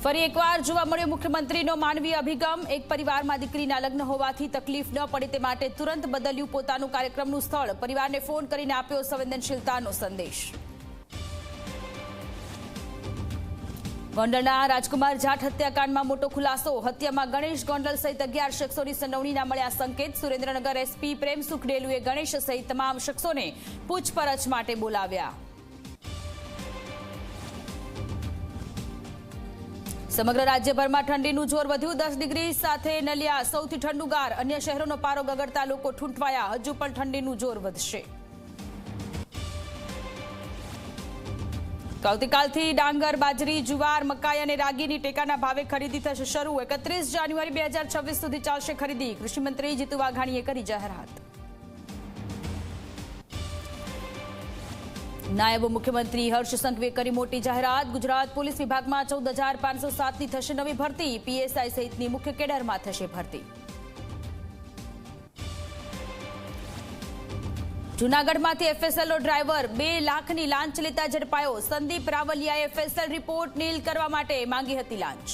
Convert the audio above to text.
ફરી એકવાર જોવા મળ્યો મુખ્યમંત્રીનો માનવીય અભિગમ। એક પરિવારમાં દીકરીના લગ્ન હોવાથી તકલીફ ન પડે તે માટે તુરંત બદલ્યું પોતાનું કાર્યક્રમનું સ્થળ। પરિવારને ફોન કરીને આપ્યો સંવેદનશીલતાનો સંદેશ। ગોંડલના રાજકુમાર જાટ હત્યાકાંડમાં મોટો ખુલાસો। હત્યામાં ગણેશ ગોંડલ સહિત 11 શખ્સોની સંડોવણીના મળ્યા સંકેત। સુરેન્દ્રનગર એસપી પ્રેમસુખ ડેલુએ ગણેશ સહિત તમામ શખ્સોને પૂછપરછ માટે બોલાવ્યા। સમગ્ર રાજ્યભરમાં ઠંડીનું જોર વધ્યું। 10 ડિગ્રી સાથે નલિયા સૌથી ઠંડુ ગાર। અન્ય શહેરોનો પારો ગગડતા લોકો ઠૂંઠવાયા। હજુ પણ ઠંડીનું જોર વધશે। આવતીકાલથી ડાંગર, બાજરી, જુવાર, મકાઈ અને રાગીની ટેકાના ભાવે ખરીદી થશે શરૂ। 31 જાન્યુઆરી 2026 સુધી ચાલશે ખરીદી। કૃષિમંત્રી જીતુ વાઘાણીએ કરી જાહેરાત। નાયબ મુખ્યમંત્રી હર્ષ સંઘવીએ કરી મોટી જાહેરાત। ગુજરાત પોલીસ વિભાગમાં 14,507ની થશે નવી ભરતી। પીએસઆઈ સહિતની મુખ્ય કેડરમાં થશે ભરતી। જૂનાગઢમાંથી એફએસએલનો ડ્રાઈવર 2 લાખની લાંચ લેતા ઝડપાયો। સંદીપ રાવલિયાએ એફએસએલ રિપોર્ટ નીલ કરવા માટે માંગી હતી લાંચ।